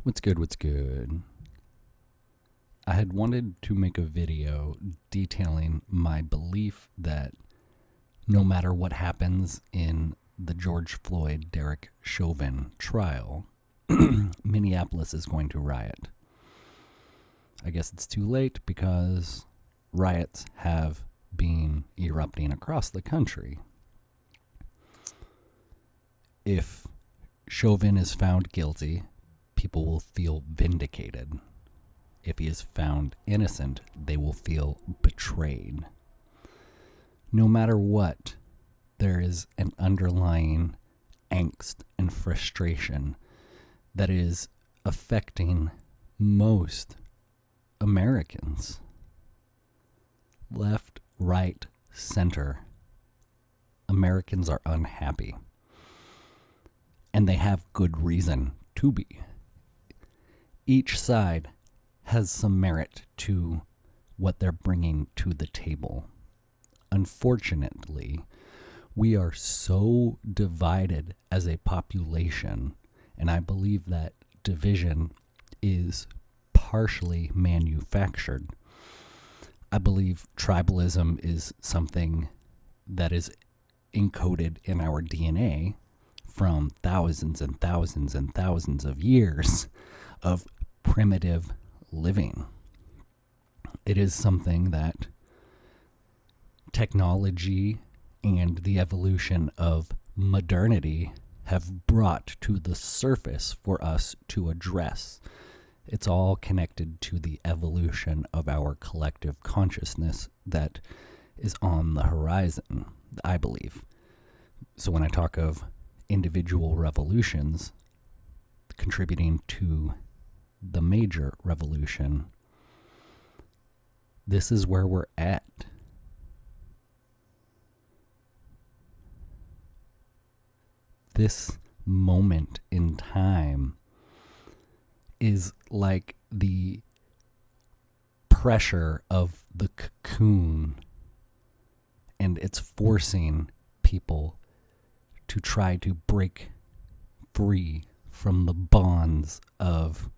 What's good? What's good? I had wanted to make a video detailing my belief that no matter what happens in the George Floyd Derek Chauvin trial, Minneapolis is going to riot. I guess it's too late because riots have been erupting across the country. If Chauvin is found guilty, people will feel vindicated. If he is found innocent, they will feel betrayed. No matter what, there is an underlying angst and frustration that is affecting most Americans. Left, right, center. Americans are unhappy. And they have good reason to be. Each side has some merit to what they're bringing to the table. Unfortunately, we are so divided as a population, and I believe that division is partially manufactured. I believe tribalism is something that is encoded in our DNA from thousands and thousands and thousands of years of primitive living. It is something that technology and the evolution of modernity have brought to the surface for us to address. It's all connected to the evolution of our collective consciousness that is on the horizon, I believe. So when I talk of individual revolutions contributing to the major revolution, this is where we're at. This moment in time is like the pressure of the cocoon, and it's forcing people to try to break free from the bonds of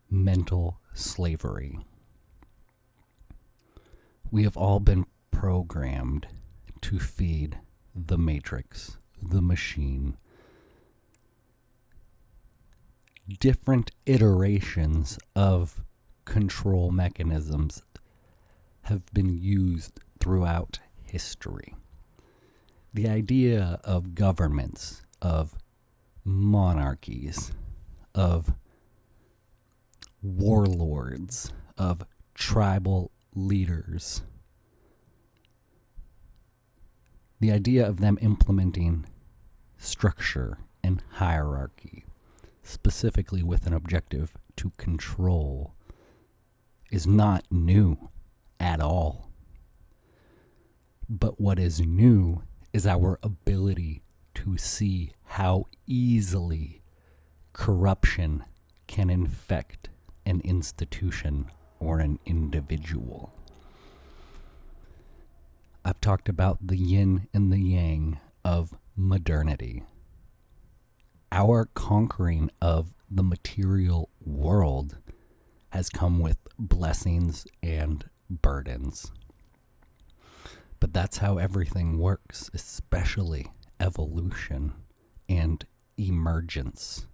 mental slavery. We have all been programmed to feed the matrix, the machine. Different iterations of control mechanisms have been used throughout history. The idea of governments, of monarchies, of warlords, of tribal leaders. The idea of them implementing structure and hierarchy, specifically with an objective to control, is not new at all. But what is new is our ability to see how easily corruption can infect an institution or an individual. I've talked about the yin and the yang of modernity. Our conquering of the material world has come with blessings and burdens. But that's how everything works, especially evolution and emergence.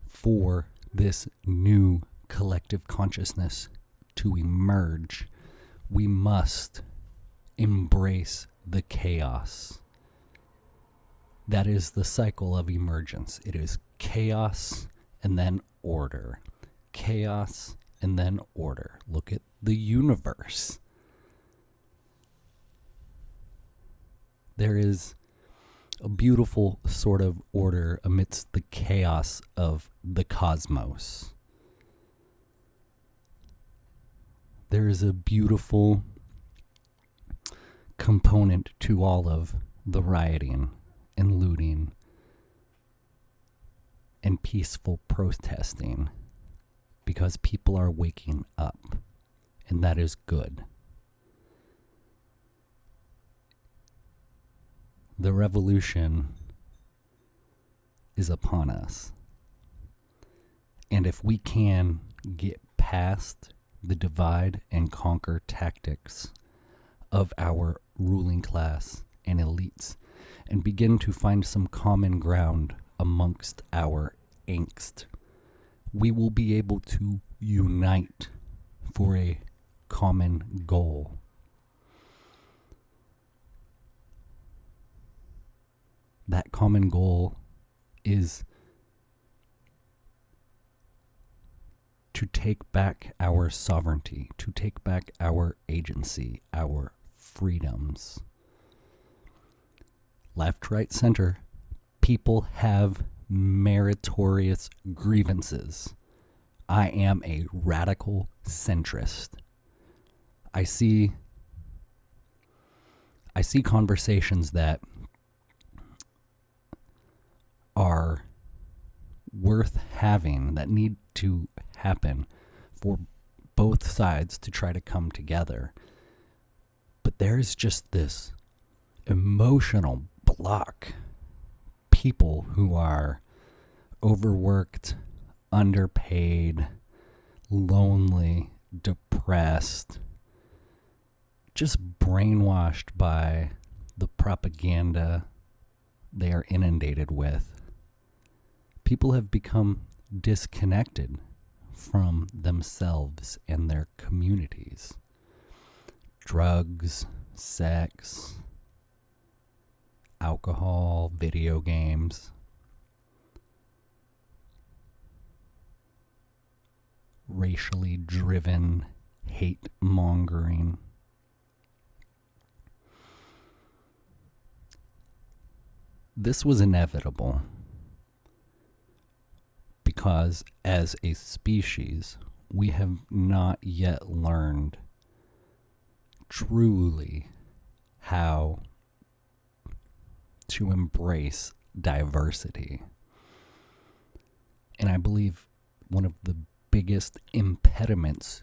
For this new collective consciousness to emerge, we must embrace the chaos. That is the cycle of emergence. It is chaos and then order. Chaos and then order. Look at the universe. There is a beautiful sort of order amidst the chaos of the cosmos. There is a beautiful component to all of the rioting and looting and peaceful protesting because people are waking up, and that is good. The revolution is upon us. And if we can get past the divide and conquer tactics of our ruling class and elites and begin to find some common ground amongst our angst, we will be able to unite for a common goal. That common goal is to take back our sovereignty, to take back our agency, our freedoms. Left, right, center, people have meritorious grievances. I am a radical centrist. I see conversations that are worth having, that need to happen for both sides to try to come together. But there's just this emotional block. People who are overworked, underpaid, lonely, depressed, just brainwashed by the propaganda they are inundated with. People have become disconnected from themselves and their communities. Drugs, sex, alcohol, video games. Racially driven hate mongering. This was inevitable because as a species, we have not yet learned truly how to embrace diversity. And I believe one of the biggest impediments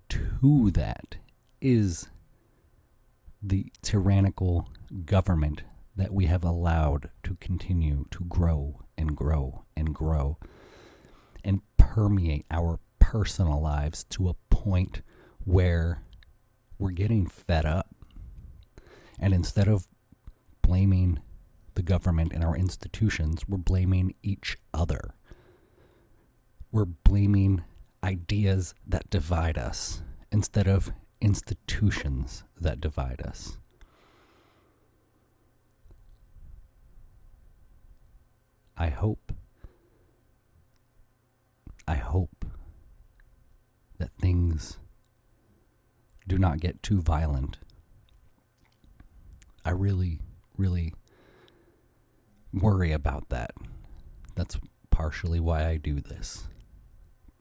to that is the tyrannical government that we have allowed to continue to grow and grow and grow and permeate our personal lives to a point where we're getting fed up. And instead of blaming the government and our institutions, we're blaming each other. We're blaming ideas that divide us instead of institutions that divide us. I hope that things do not get too violent. I really, really worry about that. That's partially why I do this,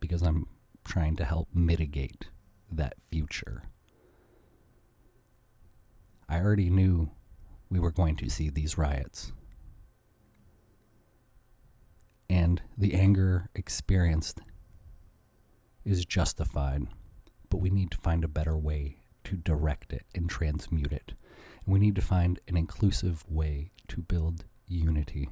because I'm trying to help mitigate that future. I already knew we were going to see these riots. And the anger experienced is justified, but we need to find a better way to direct it and transmute it. And we need to find an inclusive way to build unity.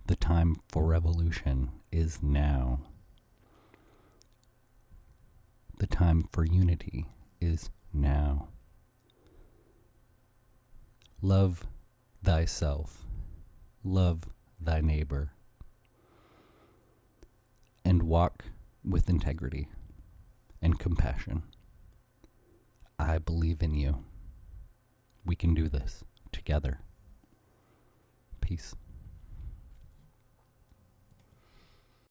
The time for revolution is now. The time for unity is now. Love thyself, love thy neighbor, and walk with integrity and compassion. I believe in you. We can do this together. Peace.